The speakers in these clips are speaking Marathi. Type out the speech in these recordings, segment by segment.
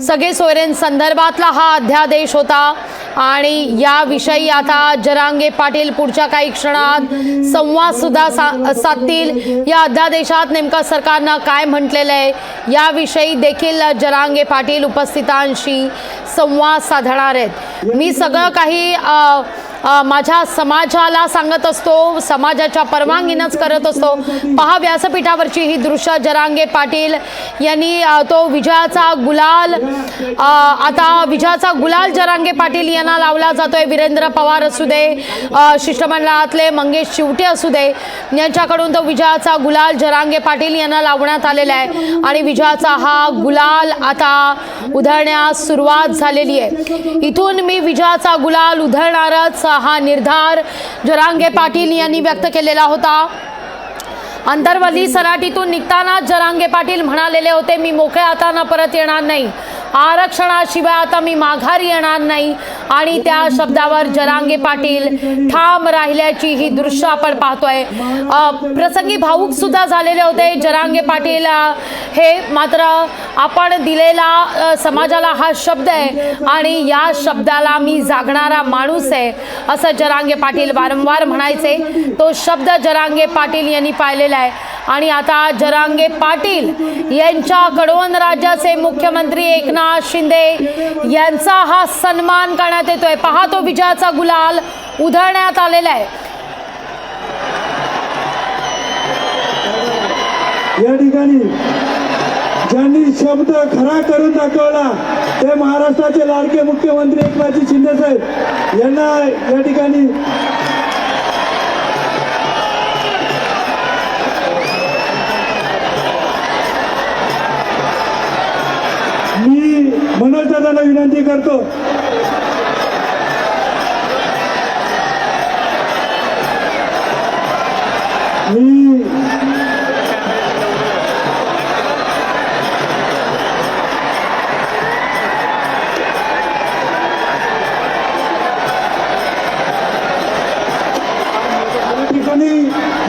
सगळे सोयरेन संदर्भातला हा अध्यादेश होता आणि याविषयी आता जरांगे पाटील पुढच्या काही क्षणात संवाद सुद्धा साधतील। या अध्यादेशात नेमका सरकारनं काय म्हटलेलं आहे याविषयी देखील जरांगे पाटील उपस्थितांशी संवाद साधणार आहेत। मी सगळं काही माझ्या समाजाला सांगत असतो, समाजाच्या परवानगीनंच करत असतो। पहा व्यासपीठावरची ही दृश्य जरांगे पाटील यांनी तो विजयाचा गुलाल आता विजयाचा गुलाल जरांगे पाटील यांना लावला जातोय। वीरेंद्र पवार असू दे, शिष्टमंडळातले मंगेश चिवटे असू दे, यांच्याकडून तो विजयाचा गुलाल जरांगे पाटील यांना लावण्यात आलेला आहे आणि विजयाचा हा गुलाल आता उधळण्यास सुरुवात झालेली आहे। इथून मी विजयाचा गुलाल उधळणारच हा निर्धार जरांगे पाटील यांनी व्यक्त केलेला होता। अंतरवली सराटीतून निघताना जरांगे पाटील म्हणालेले होते, मी मोकळ्या हाताने परत येणार नाही, आरक्षणाशिवाय आता मी माघारी येणार नाही आणि त्या शब्दावर जरांगे पाटील ठाम राहिल्याची ही दृश्य आपण पाहतोय। प्रसंगी भाऊक सुद्धा झालेले होते जरांगे पाटील हे। मात्र आपण दिलेला समाजाला हा शब्द आहे आणि या शब्दाला मी जागणारा माणूस आहे असं जरांगे पाटील वारंवार म्हणायचे। तो शब्द जरांगे पाटील यांनी पाळलेला आहे आणि आता जरांगे पाटील यांच्याकडून राज्याचे मुख्यमंत्री एकनाथ शिंदे यांचा हा सन्मान करण्यात येतोय। पहा तो विजयाचा गुलाल उधळण्यात आलेला आहे। या ठिकाणी ज्यांनी शब्द खरा करून दाखवला ते महाराष्ट्राचे लाडके मुख्यमंत्री एकनाथ शिंदे साहेब यांना या ठिकाणी मी मनोज दादांना विनंती करतो,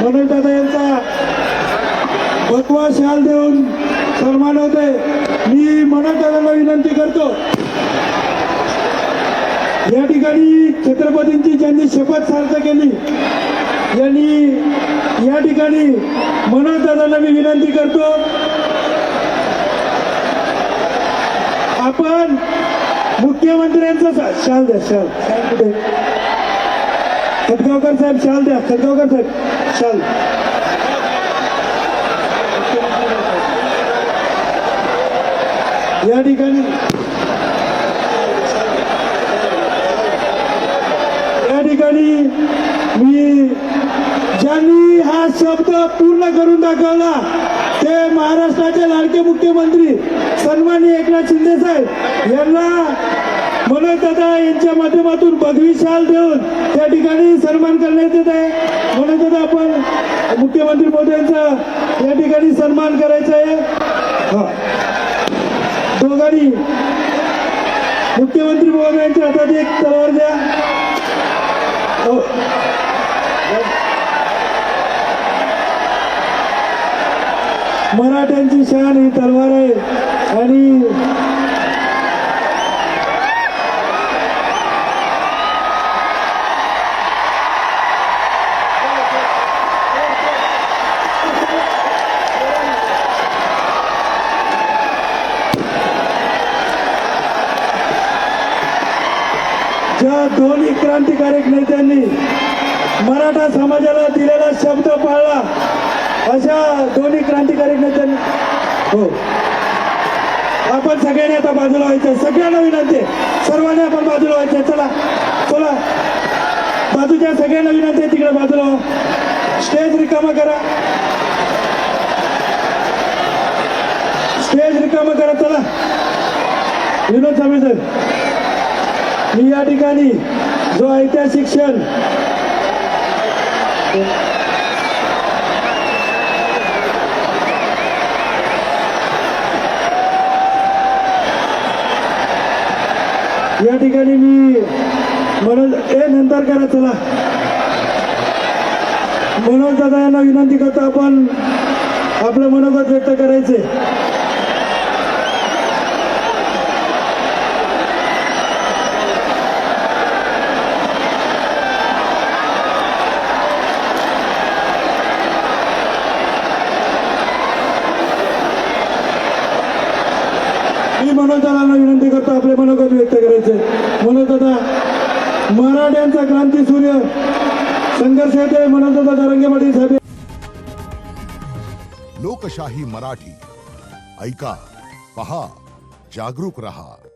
मनोज दादा यांचा भगवा शाल देऊन सन्मान होते। मी मनोज दादांना विनंती करतो, या ठिकाणी छत्रपतींची ज्यांनी शपथ सार्थ केली यांनी या ठिकाणी मनोज दादांना मी विनंती करतो, आपण मुख्यमंत्र्यांचा शाल द्या। शाल कुठे? खतगावकर साहेब शाल द्या। खतगावकर साहेब शाल। या ठिकाणी मी ज्यांनी हा शब्द पूर्ण करून दाखवला ते महाराष्ट्राचे लाडके मुख्यमंत्री सन्माननीय एकनाथ शिंदे साहेब यांना मनोज दादा यांच्या माध्यमातून पदवी शाल देऊन त्या ठिकाणी सन्मान करण्यात येत आहे। मनोज दादा आपण मुख्यमंत्री महोदयांचा या ठिकाणी सन्मान करायचा आहे। दोघांनी मुख्यमंत्री महोदयांच्या हातात एक तलवार द्या। मराठ्यांची शान ही तलवार आहे आणि ज्या दोन्ही क्रांतिकारक नेत्यांनी मराठा समाजाला दिलेला शब्द पाळला अशा दोन्ही क्रांतिकारक नेत्यांनी हो आपण सगळ्यांनी आता बाजूला व्हायचं। सगळ्यांना विनंती, सर्वांनी आपण बाजूला व्हायचं। चला चला बाजूच्या सगळ्यांना विनंती आहे, तिकडे बाजूला व्हा। स्टेज रिकामा करा, स्टेज रिकामा करा। चला विनोद स्वामी सर, मी या ठिकाणी जो ऐतिहासिक क्षण या ठिकाणी मी मनोज नंतर करा। चला मनोज दादा यांना विनंती करतो, आपण आपलं मनोगत व्यक्त करायचे। मनोज दादांना विनंती करतो आपले मनोगत व्यक्त करायचे. मनोज दादा, मराठ्यांचा क्रांती सूर्य संघर्ष येते. मनोज दादा जरांगे पाटील साहेब. लोकशाही मराठी ऐका, पहा, जागरूक रहा.